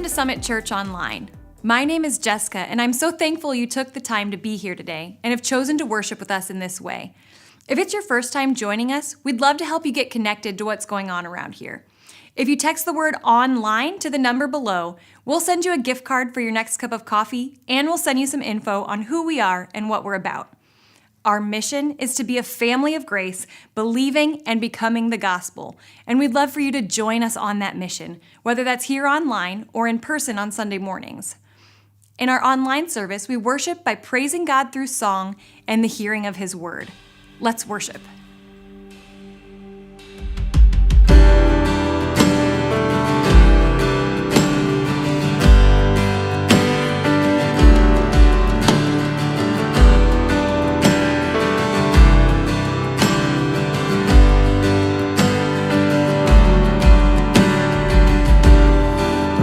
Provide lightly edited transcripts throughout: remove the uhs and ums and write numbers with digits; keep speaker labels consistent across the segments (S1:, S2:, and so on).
S1: to Summit Church Online. My name is Jessica, and I'm so thankful you took the time to be here today and have chosen to worship with us in this way. If it's your first time joining us, we'd love to help you get connected to what's going on around here. If you text the word online to the number below, we'll send you a gift card for your next cup of coffee, and we'll send you some info on who we are and what we're about. Our mission is to be a family of grace, believing and becoming the gospel, and we'd love for you to join us on that mission, whether that's here online or in person on Sunday mornings. In our online service, we worship by praising God through song and the hearing of His word. Let's worship.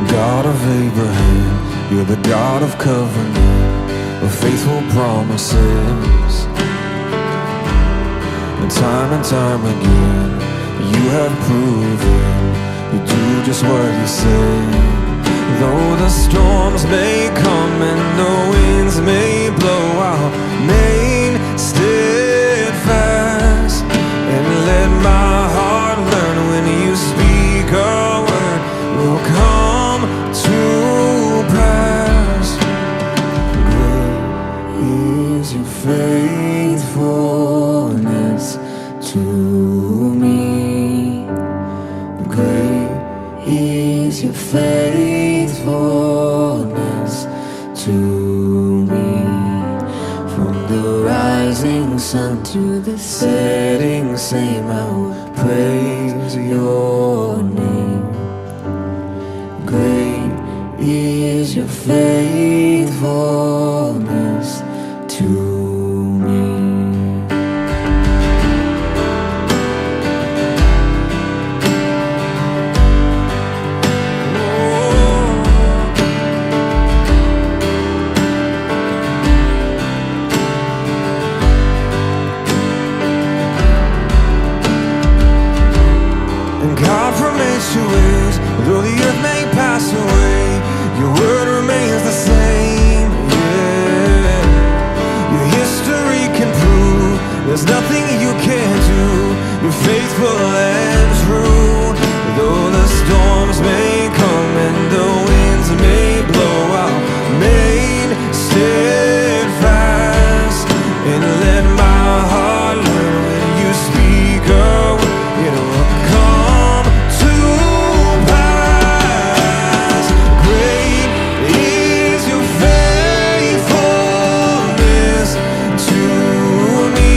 S2: God of Abraham, you're the God of covenant, of faithful promises. And time again, you have proven you do just what you say. Though the storms may come and the winds may blow, I'll remain steadfast and let my heart learn when you speak a word will come to pass. Great is your faithfulness to me. Great is your faithfulness to me. From the rising sun to the setting same, I will praise your name. Great is your faithfulness to me. And God from age to age, though the earth may pass away, your word remains the same, yeah. Your history can prove there's nothing you can't do. You're faithful and true. Though the storms may come and the winds may blow, I'll remain steadfast and let my heart learn when you speak a word, it will come to pass. Great is your faithfulness to me.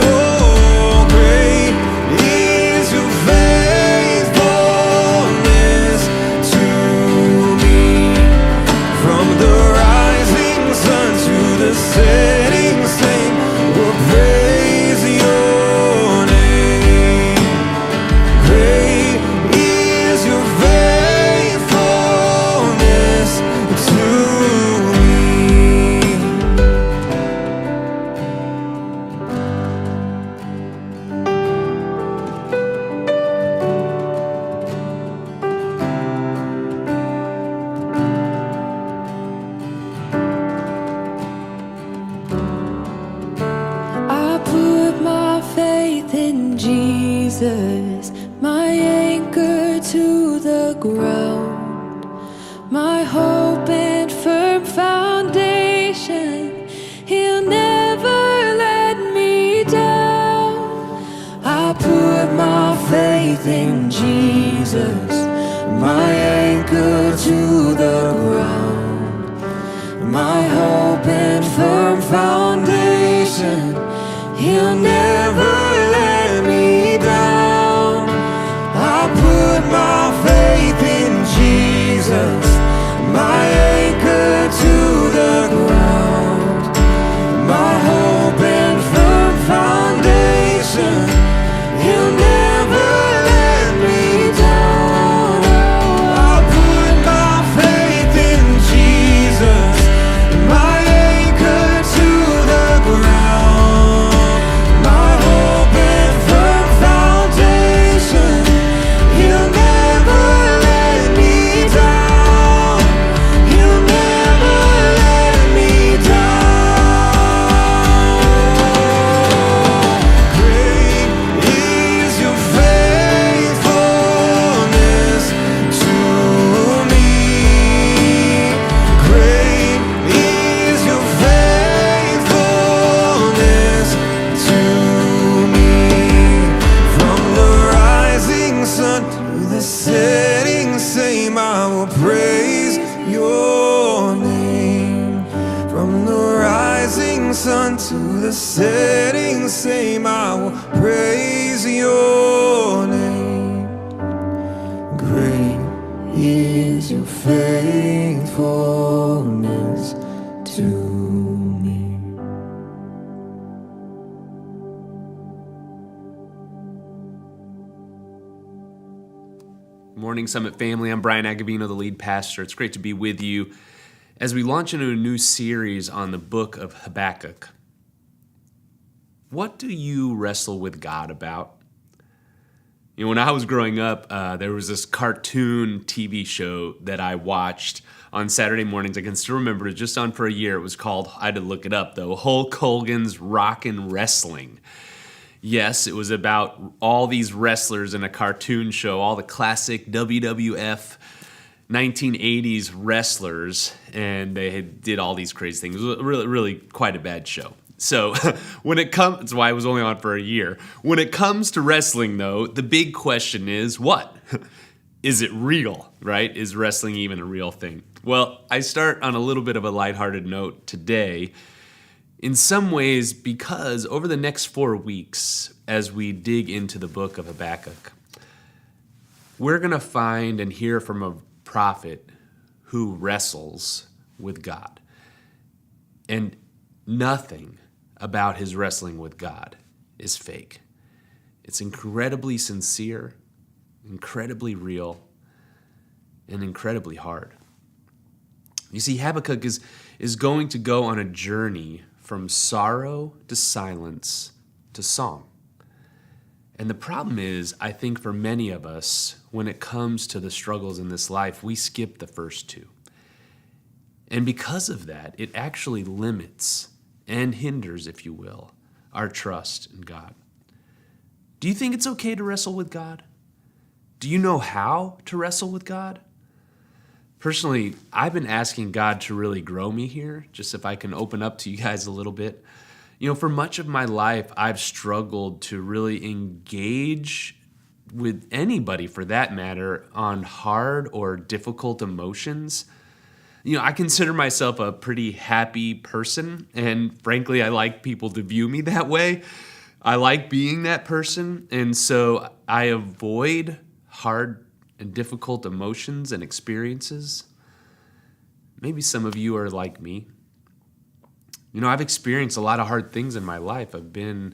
S2: Oh, great is your faithfulness to me. From the rising sun to the setting same, we'll praise your name. Great is your faithfulness to me.
S3: I put my faith in Jesus, my anchor to the ground, my hope and firm foundation. He'll never let me down. I put my faith in Jesus, my anchor to the ground, my hope and firm foundation. He'll never let me down. I put my faith in Jesus, my anchor to the ground, my hope and firm foundation. He'll never let me down. I put my faith in Jesus, my anchor to the ground, my
S2: rising sun to the setting same, I will praise your name. Great is your faithfulness to me.
S4: Morning Summit family, I'm Brian Agavino, the lead pastor. It's great to be with you as we launch into a new series on the book of Habakkuk. What do you wrestle with God about? You know, when I was growing up, there was this cartoon TV show that I watched on Saturday mornings. I can still remember it, just on for a year. It was called, I had to look it up though, Hulk Hogan's Rockin' Wrestling. Yes, it was about all these wrestlers in a cartoon show, all the classic WWF 1980s wrestlers, and they did all these crazy things. It was really quite a bad show. So when it comes, that's why it was only on for a year. When it comes to wrestling, though, the big question is what? Is it real, right? Is wrestling even a real thing? Well, I start on a little bit of a lighthearted note today. In some ways, because over the next 4 weeks, as we dig into the book of Habakkuk, we're going to find and hear from a prophet who wrestles with God. And nothing about his wrestling with God is fake. It's incredibly sincere, incredibly real, and incredibly hard. You see, Habakkuk is going to go on a journey from sorrow to silence to song. And the problem is, I think for many of us, when it comes to the struggles in this life, we skip the first two. And because of that, it actually limits and hinders, if you will, our trust in God. Do you think it's okay to wrestle with God? Do you know how to wrestle with God? Personally, I've been asking God to really grow me here, just if I can open up to you guys a little bit. You know, for much of my life, I've struggled to really engage with anybody, for that matter, on hard or difficult emotions. You know, I consider myself a pretty happy person, and frankly, I like people to view me that way. I like being that person, and so I avoid hard and difficult emotions and experiences. Maybe some of you are like me. You know, I've experienced a lot of hard things in my life. I've been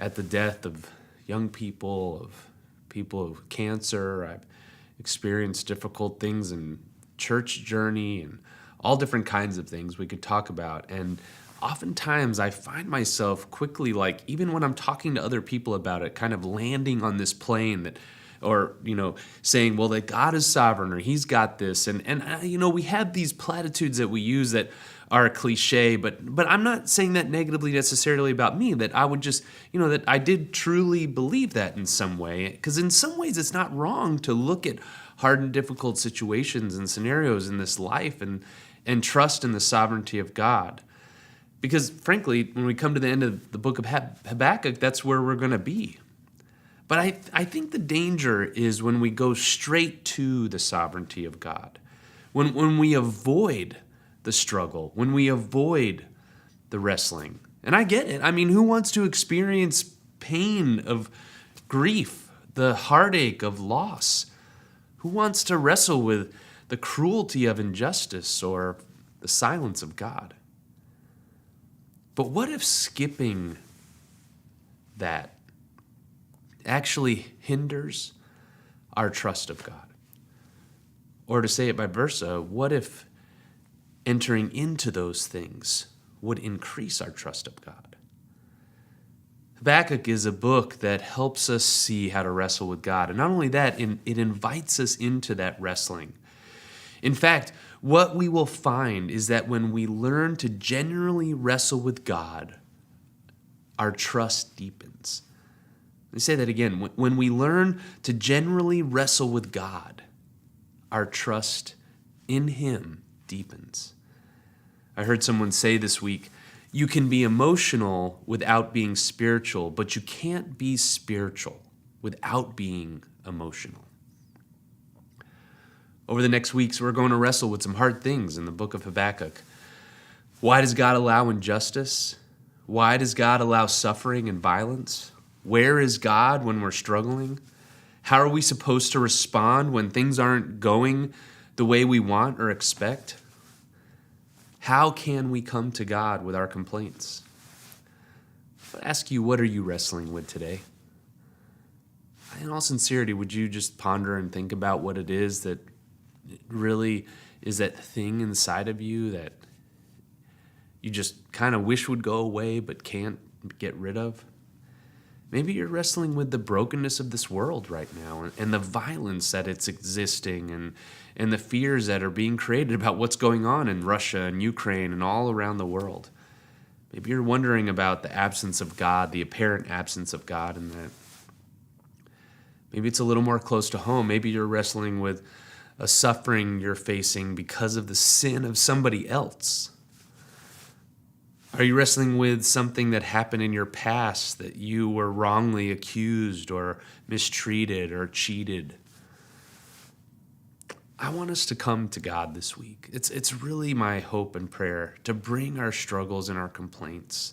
S4: at the death of young people, of people with cancer. I've experienced difficult things in church journey and all different kinds of things we could talk about. And oftentimes I find myself quickly, like, even when I'm talking to other people about it, kind of landing on this plane that, or, you know, saying, well, that God is sovereign, or he's got this. And you know, we have these platitudes that we use that are a cliche, but I'm not saying that negatively necessarily about me, that I would just, you know, that I did truly believe that in some way. Because in some ways it's not wrong to look at hard and difficult situations and scenarios in this life and trust in the sovereignty of God. Because frankly, when we come to the end of the book of Habakkuk, that's where we're going to be. But I think the danger is when we go straight to the sovereignty of God, when we avoid the struggle, when we avoid the wrestling. And I get it. I mean, who wants to experience pain of grief, the heartache of loss? Who wants to wrestle with the cruelty of injustice or the silence of God? But what if skipping that actually hinders our trust of God? Or to say it by versa, what if entering into those things would increase our trust of God? Habakkuk is a book that helps us see how to wrestle with God. And not only that, it invites us into that wrestling. In fact, what we will find is that when we learn to genuinely wrestle with God, our trust deepens. Let me say that again. When we learn to genuinely wrestle with God, our trust in him deepens. I heard someone say this week, you can be emotional without being spiritual, but you can't be spiritual without being emotional. Over the next weeks, we're going to wrestle with some hard things in the book of Habakkuk. Why does God allow injustice? Why does God allow suffering and violence? Where is God when we're struggling? How are we supposed to respond when things aren't going the way we want or expect? How can we come to God with our complaints? I'll ask you, what are you wrestling with today? In all sincerity, would you just ponder and think about what it is that really is that thing inside of you that you just kind of wish would go away but can't get rid of? Maybe you're wrestling with the brokenness of this world right now and the violence that it's existing and the fears that are being created about what's going on in Russia and Ukraine and all around the world. Maybe you're wondering about the absence of God, the apparent absence of God, and that maybe it's a little more close to home. Maybe you're wrestling with a suffering you're facing because of the sin of somebody else. Are you wrestling with something that happened in your past that you were wrongly accused or mistreated or cheated? I want us to come to God this week. It's really my hope and prayer to bring our struggles and our complaints.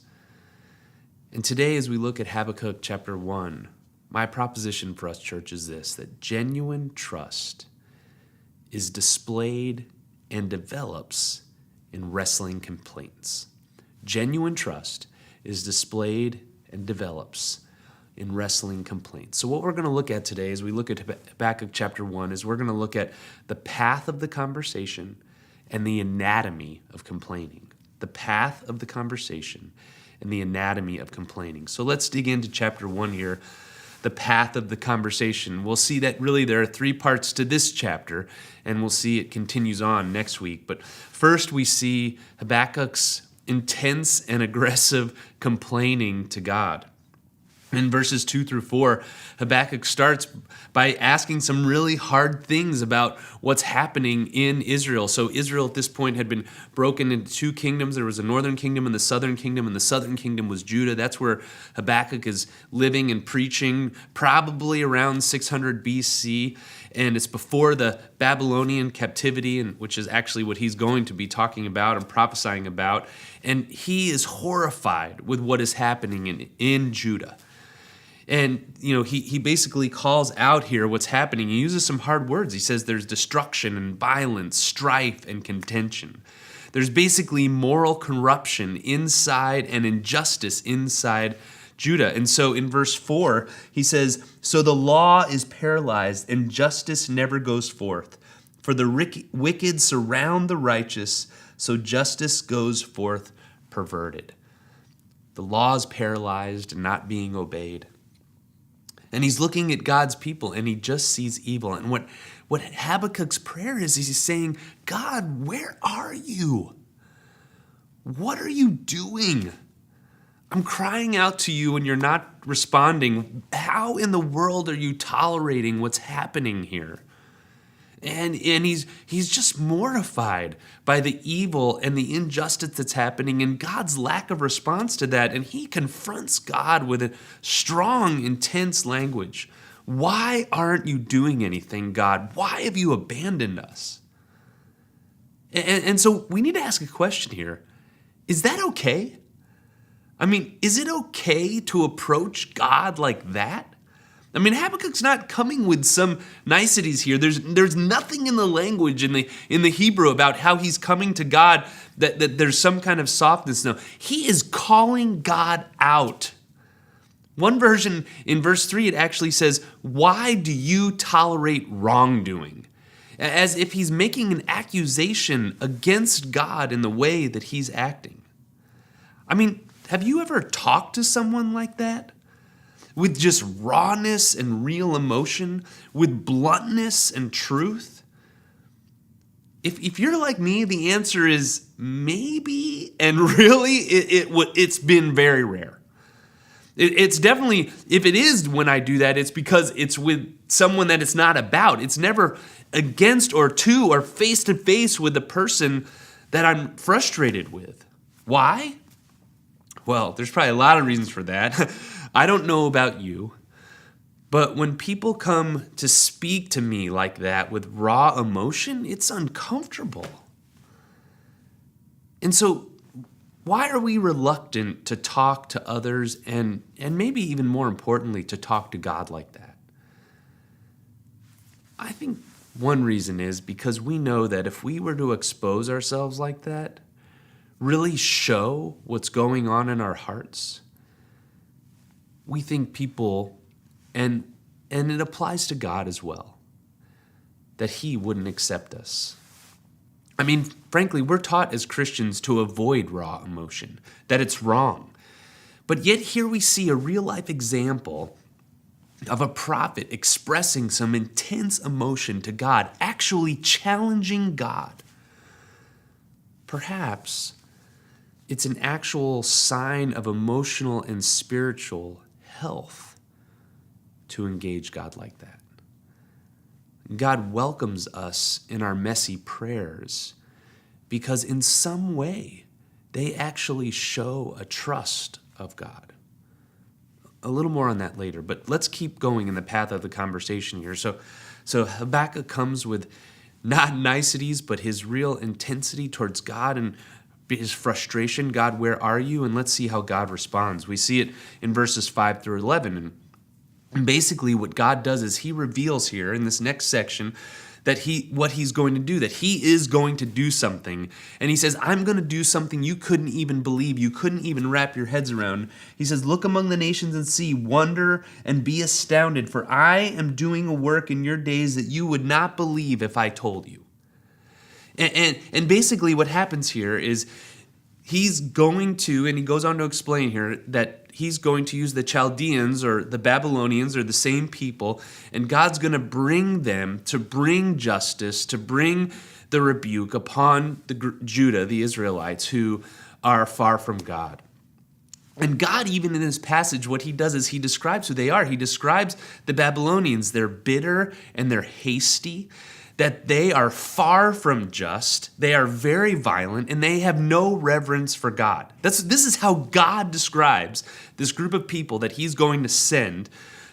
S4: And today, as we look at Habakkuk chapter 1, my proposition for us, church, is this: that genuine trust is displayed and develops in wrestling complaints. Genuine trust is displayed and develops in wrestling complaints. So what we're going to look at today as we look at Habakkuk chapter 1 is we're going to look at the path of the conversation and the anatomy of complaining. The path of the conversation and the anatomy of complaining. So let's dig into chapter 1 here. The path of the conversation. We'll see that really there are 3 parts to this chapter, and we'll see it continues on next week. But first we see Habakkuk's intense and aggressive complaining to God. In verses 2 through 4, Habakkuk starts by asking some really hard things about what's happening in Israel. So Israel at this point had been broken into 2 kingdoms. There was a northern kingdom and the southern kingdom, and the southern kingdom was Judah. That's where Habakkuk is living and preaching, probably around 600 BC. And it's before the Babylonian captivity, which is actually what he's going to be talking about and prophesying about. And he is horrified with what is happening in Judah. And, he basically calls out here what's happening. He uses some hard words. He says there's destruction and violence, strife and contention. There's basically moral corruption inside and injustice inside Judah. And so in verse 4, he says, "So the law is paralyzed and justice never goes forth. For the wicked surround the righteous, so justice goes forth perverted." The law is paralyzed and not being obeyed. And he's looking at God's people and he just sees evil. And what Habakkuk's prayer is he's saying, God, where are you? What are you doing? I'm crying out to you and you're not responding. How in the world are you tolerating what's happening here? And he's just mortified by the evil and the injustice that's happening and God's lack of response to that. And he confronts God with a strong, intense language. Why aren't you doing anything, God? Why have you abandoned us? And so we need to ask a question here. Is that okay? I mean, is it okay to approach God like that? I mean, Habakkuk's not coming with some niceties here. There's nothing in the language in the Hebrew about how he's coming to God that there's some kind of softness. No, he is calling God out. One version in verse 3, it actually says, "Why do you tolerate wrongdoing?" As if he's making an accusation against God in the way that he's acting. I mean, have you ever talked to someone like that? With just rawness and real emotion, with bluntness and truth? If you're like me, the answer is maybe, and really, it's been very rare. It's definitely, if it is when I do that, it's because it's with someone that it's not about. It's never against or to or face to face with the person that I'm frustrated with. Why? Well, there's probably a lot of reasons for that. I don't know about you, but when people come to speak to me like that with raw emotion, it's uncomfortable. And so Why are we reluctant to talk to others and maybe even more importantly, to talk to God like that? I think one reason is because we know that if we were to expose ourselves like that, really show what's going on in our hearts, we think people, and it applies to God as well, that he wouldn't accept us. I mean, frankly, we're taught as Christians to avoid raw emotion, that it's wrong. But yet here we see a real-life example of a prophet expressing some intense emotion to God, actually challenging God. Perhaps it's an actual sign of emotional and spiritual health to engage God like that. God welcomes us in our messy prayers because in some way they actually show a trust of God. A little more on that later, but let's keep going in the path of the conversation here. So Habakkuk comes with not niceties, but his real intensity towards God and his frustration. God, where are you? And let's see how God responds. We see it in verses 5 through 11. And basically what God does is he reveals here in this next section that what he's going to do, that he is going to do something. And he says, I'm going to do something you couldn't even believe, you couldn't even wrap your heads around. He says, look among the nations and see, wonder and be astounded, for I am doing a work in your days that you would not believe if I told you. And basically what happens here is he's going to, and he goes on to explain here, that he's going to use the Chaldeans or the Babylonians or the same people, and God's going to bring them to bring justice, to bring the rebuke upon Judah, the Israelites, who are far from God. And God, even in this passage, what he does is he describes who they are. He describes the Babylonians. They're bitter and they're hasty, that they are far from just, they are very violent, and they have no reverence for God. This is how God describes this group of people that he's going to send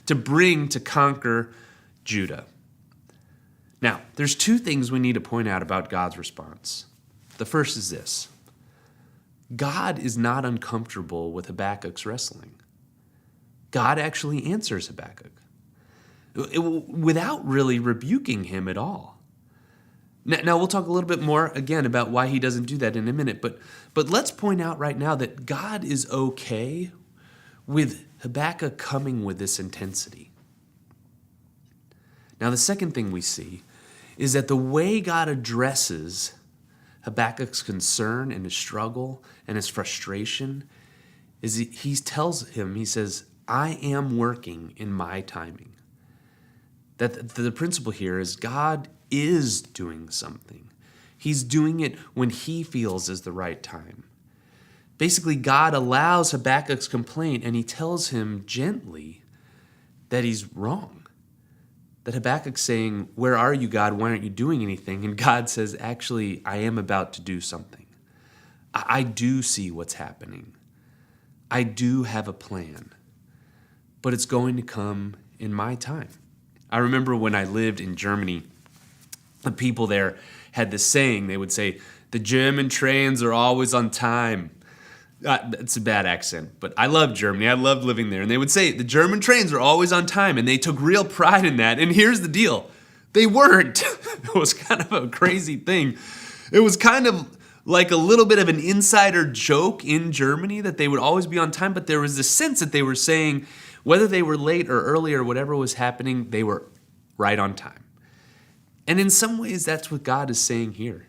S4: to bring to conquer Judah. Now, there's two things we need to point out about God's response. The first is this: God is not uncomfortable with Habakkuk's wrestling. God actually answers Habakkuk without really rebuking him at all. Now, we'll talk a little bit more, again, about why he doesn't do that in a minute, but let's point out right now that God is okay with Habakkuk coming with this intensity. Now, the second thing we see is that the way God addresses Habakkuk's concern and his struggle and his frustration is he tells him, he says, I am working in my timing. That the principle here is God is doing something. He's doing it when he feels is the right time. Basically, God allows Habakkuk's complaint and he tells him gently that he's wrong. That Habakkuk's saying, where are you, God? Why aren't you doing anything? And God says, actually, I am about to do something. I do see what's happening. I do have a plan, but it's going to come in my time. I remember when I lived in Germany, the people there had this saying. They would say, the German trains are always on time. It's a bad accent, but I love Germany. I loved living there. And they would say, the German trains are always on time. And they took real pride in that. And here's the deal. They weren't. It was kind of a crazy thing. It was kind of like a little bit of an insider joke in Germany that they would always be on time. But there was this sense that they were saying, whether they were late or early or whatever was happening, they were right on time. And in some ways, that's what God is saying here.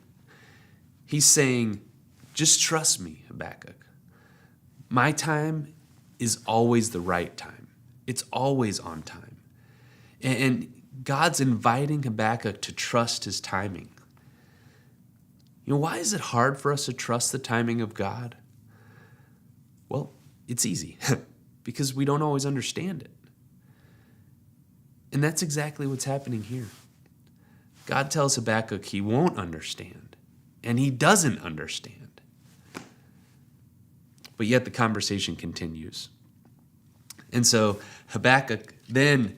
S4: He's saying, just trust me, Habakkuk. My time is always the right time. It's always on time. And God's inviting Habakkuk to trust his timing. You know, why is it hard for us to trust the timing of God? Well, it's easy, because we don't always understand it. And that's exactly what's happening here. God tells Habakkuk he won't understand, and he doesn't understand. But yet the conversation continues. And so Habakkuk then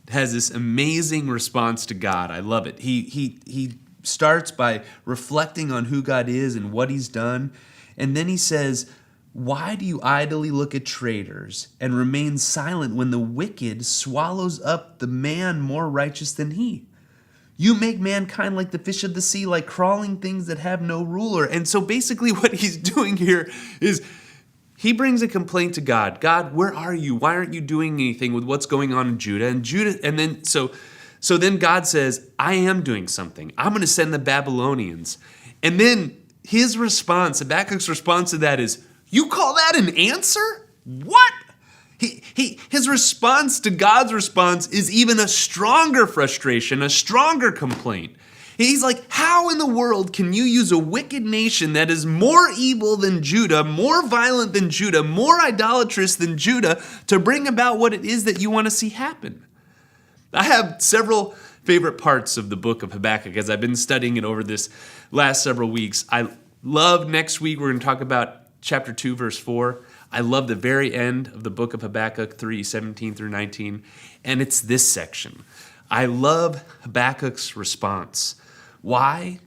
S4: has this amazing response to God. I love it. He
S5: starts by reflecting on who God is and what he's done. And then he says, why do you idly look at traitors and remain silent when the wicked swallows up the man more righteous than he? You make mankind like the fish of the sea, like crawling things that have no ruler. And so basically what he's doing here is he brings a complaint to God. God, where are you? Why aren't you doing anything with what's going on in Judah? And then so then God says, I am doing something. I'm going to send the Babylonians. And then his response, Habakkuk's response to that is, you call that an answer? What? His response to God's response is even a stronger frustration, a stronger complaint. He's like, how in the world can you use a wicked nation that is more evil than Judah, more violent than Judah, more idolatrous than Judah to bring about what it is that you want to see happen? I have several favorite parts of the book of Habakkuk as I've been studying it over this last several weeks. I love next week, we're going to talk about chapter 2, verse 4. I love the very end of the book of Habakkuk 3, 17 through 19. And it's this section. I love Habakkuk's response. Why?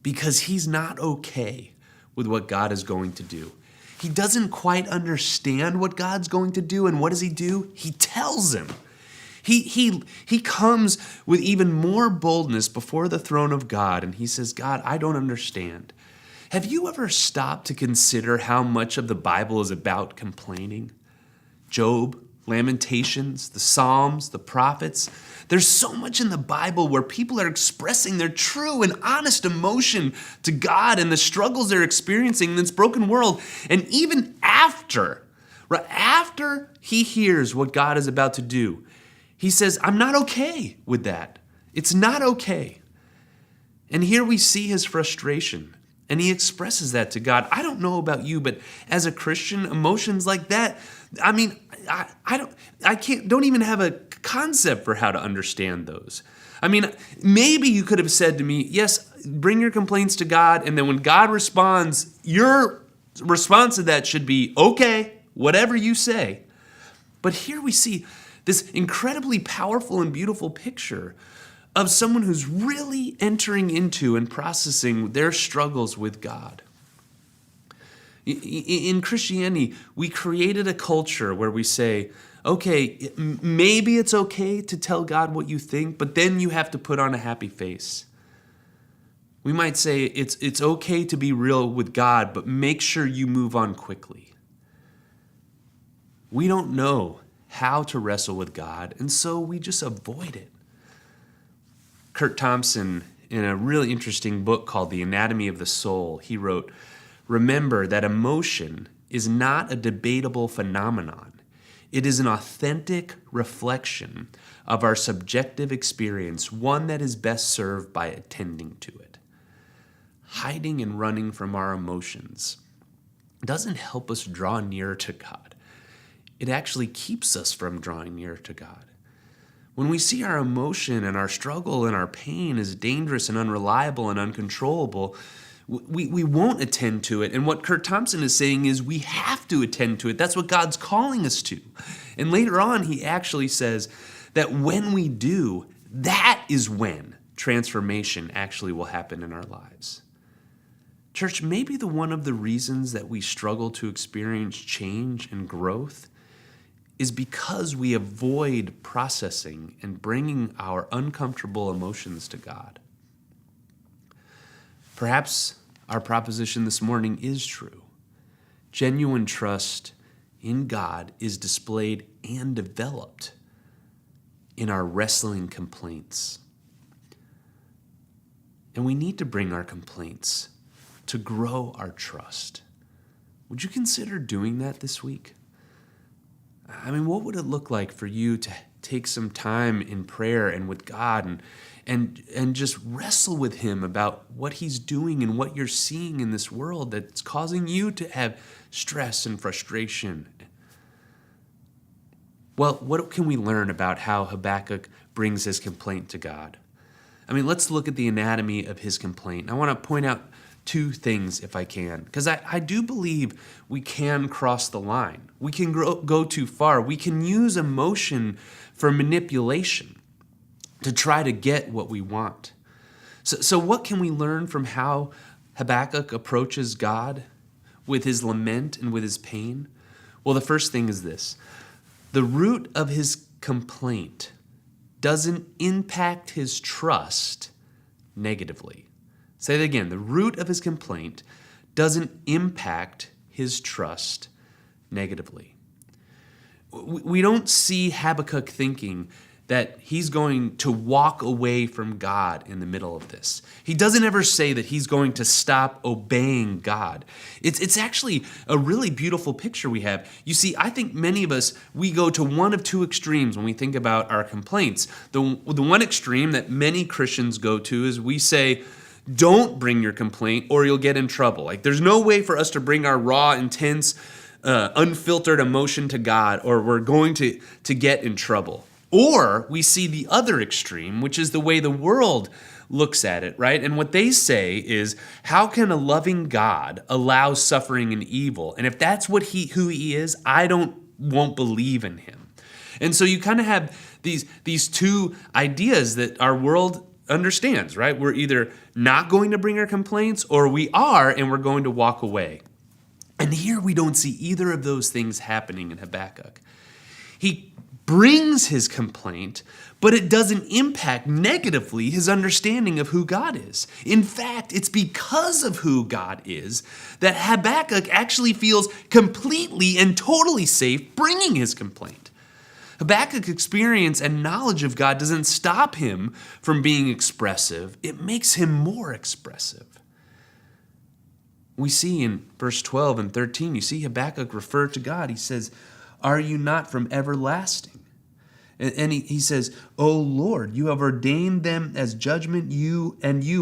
S5: Because he's not okay with what God is going to do. He doesn't quite understand what God's going to do. And what does he do? He tells him. He comes with even more boldness before the throne of God. And he says, God, I don't understand. Have you ever stopped to consider how much of the Bible is about complaining? Job, Lamentations, the Psalms, the prophets. There's so much in the Bible where people are expressing their true and honest emotion to God and the struggles they're experiencing in this broken world. And even after he hears what God is about to do, he says, I'm not okay with that. It's not okay. And here we see his frustration. And he expresses that to God. I don't know about you, but as a Christian, emotions like that, I mean, I don't even have a concept for how to understand those. I mean, maybe you could have said to me, yes, bring your complaints to God, and then when God responds, your response to that should be, okay, whatever you say. But here we see this incredibly powerful and beautiful picture of someone who's really entering into and processing their struggles with God. In Christianity, we created a culture where we say, okay, maybe it's okay to tell God what you think, but then you have to put on a happy face. We might say it's okay to be real with God, but make sure you move on quickly. We don't know how to wrestle with God, and so we just avoid it. Kurt Thompson, in a really interesting book called The Anatomy of the Soul, he wrote, remember that emotion is not a debatable phenomenon. It is an authentic reflection of our subjective experience, one that is best served by attending to it. Hiding and running from our emotions doesn't help us draw nearer to God. It actually keeps us from drawing nearer to God. When we see our emotion and our struggle and our pain as dangerous and unreliable and uncontrollable, we won't attend to it. And what Kurt Thompson is saying is we have to attend to it. That's what God's calling us to. And later on, he actually says that when we do, that is when transformation actually will happen in our lives. Church, maybe one of the reasons that we struggle to experience change and growth is because we avoid processing and bringing our uncomfortable emotions to God. Perhaps our proposition this morning is true. Genuine trust in God is displayed and developed in our wrestling complaints. And we need to bring our complaints to grow our trust. Would you consider doing that this week? I mean, what would it look like for you to take some time in prayer and with God and just wrestle with him about what he's doing and what you're seeing in this world that's causing you to have stress and frustration? Well, what can we learn about how Habakkuk brings his complaint to God? I mean, let's look at the anatomy of his complaint. I want to point out two things if I can, because I do believe we can cross the line. We can go too far. We can use emotion for manipulation to try to get what we want.
S4: So what can we learn from how Habakkuk approaches God with his lament and with his pain? Well, the first thing is this. The root of his complaint doesn't impact his trust negatively. Say that again. The root of his complaint doesn't impact his trust negatively. We don't see Habakkuk thinking that he's going to walk away from God in the middle of this. He doesn't ever say that he's going to stop obeying God. It's actually a really beautiful picture we have. You see, I think many of us, we go to one of two extremes when we think about our complaints. The one extreme that many Christians go to is we say, don't bring your complaint or you'll get in trouble. Like there's no way for us to bring our raw, intense, unfiltered emotion to God or we're going to get in trouble. Or we see the other extreme, which is the way the world looks at it, right? And what they say is, how can a loving God allow suffering and evil? And if that's who he is, I won't believe in him. And so you kind of have these two ideas that our world understands, right? We're either not going to bring our complaints or we are and we're going to walk away. And here we don't see either of those things happening in Habakkuk. He brings his complaint, but it doesn't impact negatively his understanding of who God is. In fact, it's because of who God is that Habakkuk actually feels completely and totally safe bringing his complaint. Habakkuk's experience and knowledge of God doesn't stop him from being expressive. It makes him more expressive. We see in verse 12 and 13, you see Habakkuk refer to God. He says, "Are you not from everlasting?" And he says, "O Lord, you have ordained them as judgment. You,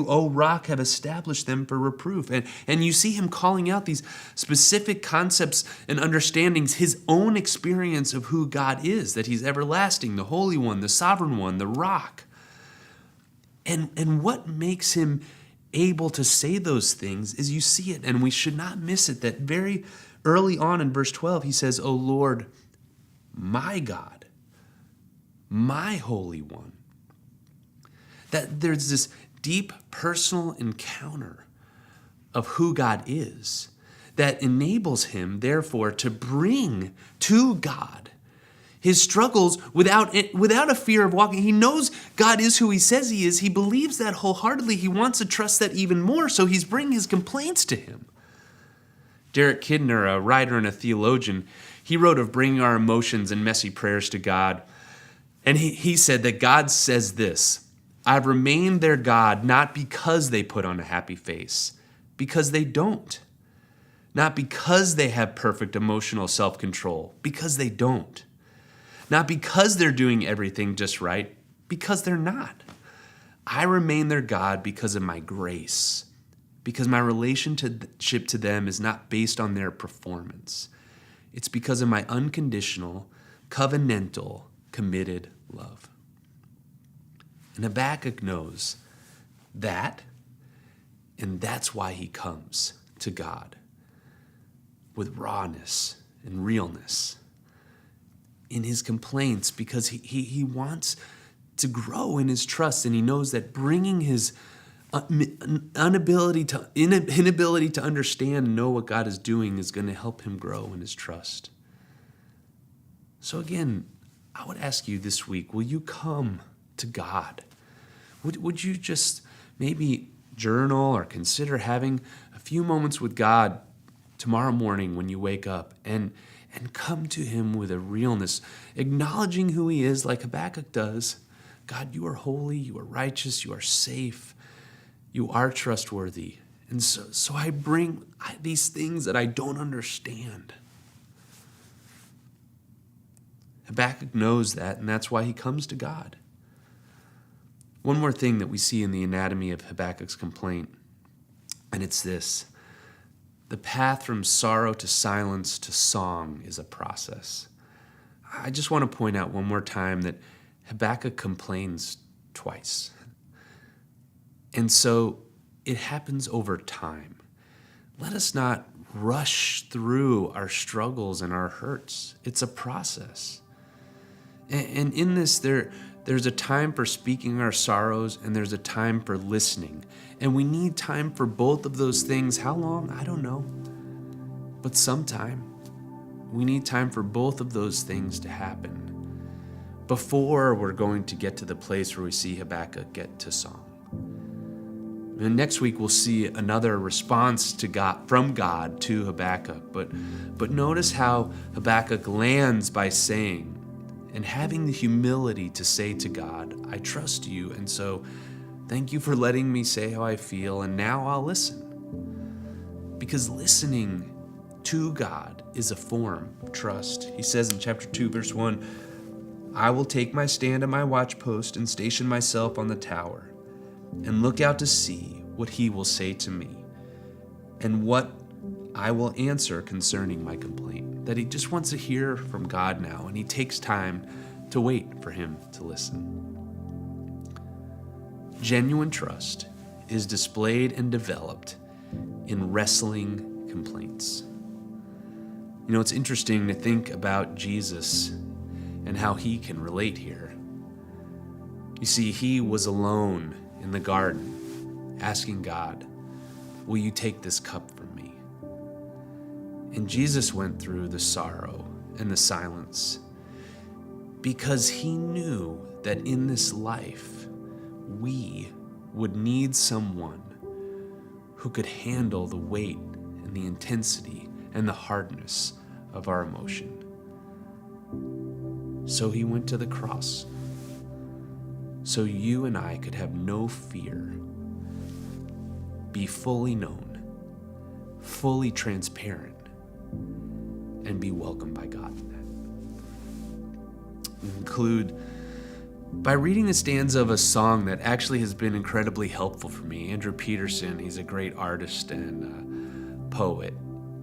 S4: O rock, have established them for reproof." And you see him calling out these specific concepts and understandings, his own experience of who God is, that he's everlasting, the Holy One, the Sovereign One, the rock. And what makes him able to say those things is you see it, and we should not miss it, that very early on in verse 12, he says, "O Lord, my God, my Holy One." That there's this deep personal encounter of who God is that enables him, therefore, to bring to God his struggles without a fear of walking. He knows God is who he says he is. He believes that wholeheartedly. He wants to trust that even more, so he's bringing his complaints to him. Derek Kidner, a writer and a theologian, he wrote of bringing our emotions and messy prayers to God. And he said that God says this, "I've remained their God not because they put on a happy face, because they don't. Not because they have perfect emotional self-control, because they don't. Not because they're doing everything just right, because they're not. I remain their God because of my grace, because my relationship to them is not based on their performance. It's because of my unconditional, covenantal, committed love." And Habakkuk knows that, and that's why he comes to God with rawness and realness in his complaints, because he wants to grow in his trust, and he knows that bringing his inability to understand and know what God is doing is going to help him grow in his trust. So again, I would ask you this week, will you come to God? Would you just maybe journal or consider having a few moments with God tomorrow morning when you wake up and come to him with a realness, acknowledging who he is like Habakkuk does. God, you are holy, you are righteous, you are safe, you are trustworthy. And so I bring these things that I don't understand. Habakkuk knows that, and that's why he comes to God. One more thing that we see in the anatomy of Habakkuk's complaint, and it's this. The path from sorrow to silence to song is a process. I just want to point out one more time that Habakkuk complains twice. And so it happens over time. Let us not rush through our struggles and our hurts. It's a process. And in this, there There's a time for speaking our sorrows, and there's a time for listening. And we need time for both of those things. How long? I don't know. But sometime. We need time for both of those things to happen before we're going to get to the place where we see Habakkuk get to song. And next week we'll see another response to God, from God to Habakkuk. But notice how Habakkuk lands by saying and having the humility to say to God, I trust you, and so thank you for letting me say how I feel, and now I'll listen. Because listening to God is a form of trust. He says in chapter 2, verse 1, I will take my stand at my watchpost and station myself on the tower and look out to see what he will say to me and what I will answer concerning my complaint. That he just wants to hear from God now, and he takes time to wait for him to listen. Genuine trust is displayed and developed in wrestling complaints. You know, it's interesting to think about Jesus and how he can relate here. You see, he was alone in the garden, asking God, will you take this cup from me? And Jesus went through the sorrow and the silence because he knew that in this life, we would need someone who could handle the weight and the intensity and the hardness of our emotion. So he went to the cross, so you and I could have no fear, be fully known, fully transparent, and be welcomed by God in that. We conclude by reading the stanza of a song that actually has been incredibly helpful for me. Andrew Peterson, he's a great artist and poet.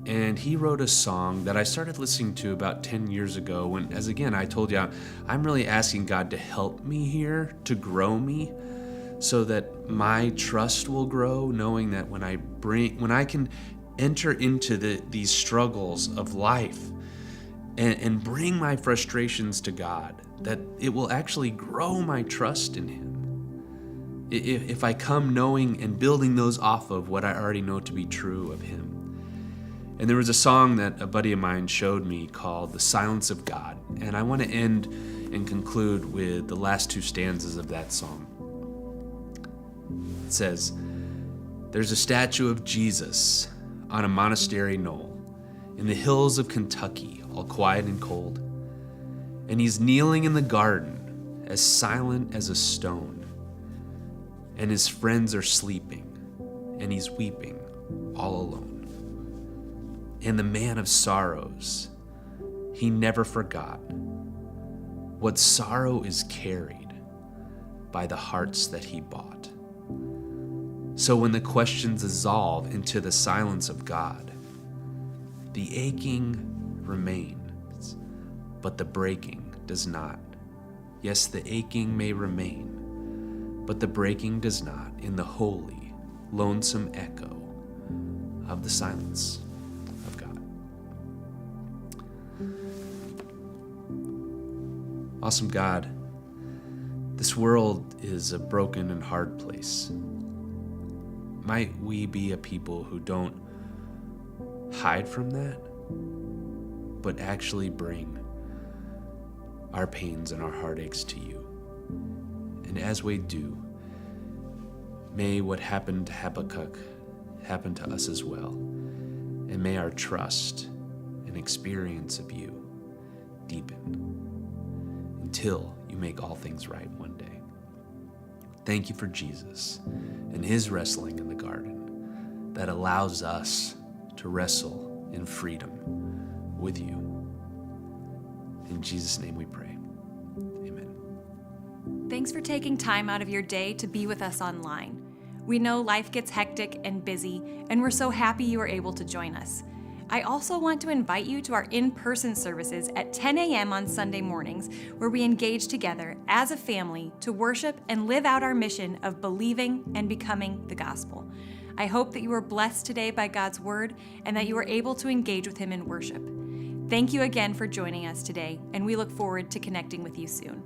S4: And he wrote a song that I started listening to about 10 years ago when, as again, I told you, I'm really asking God to help me here, to grow me, so that my trust will grow, knowing that when I can enter into these struggles of life and bring my frustrations to God, that it will actually grow my trust in him. If I come knowing and building those off of what I already know to be true of him. And there was a song that a buddy of mine showed me called The Silence of God. And I want to end and conclude with the last two stanzas of that song. It says, there's a statue of Jesus on a monastery knoll in the hills of Kentucky, all quiet and cold. And he's kneeling in the garden, as silent as a stone. And his friends are sleeping, and he's weeping all alone. And the man of sorrows, he never forgot what sorrow is carried by the hearts that he bought. So when the questions dissolve into the silence of God, the aching remains, but the breaking does not. Yes, the aching may remain, but the breaking does not in the holy, lonesome echo of the silence of God. Awesome God, this world is a broken and hard place. Might we be a people who don't hide from that, but actually bring our pains and our heartaches to you. And as we do, may what happened to Habakkuk happen to us as well. And may our trust and experience of you deepen until you make all things right one day. Thank you for Jesus and his wrestling in the garden that allows us to wrestle in freedom with you. In Jesus' name we pray. Amen.
S1: Thanks for taking time out of your day to be with us online. We know life gets hectic and busy, and we're so happy you were able to join us. I also want to invite you to our in-person services at 10 a.m. on Sunday mornings, where we engage together as a family to worship and live out our mission of believing and becoming the gospel. I hope that you were blessed today by God's word and that you were able to engage with him in worship. Thank you again for joining us today, and we look forward to connecting with you soon.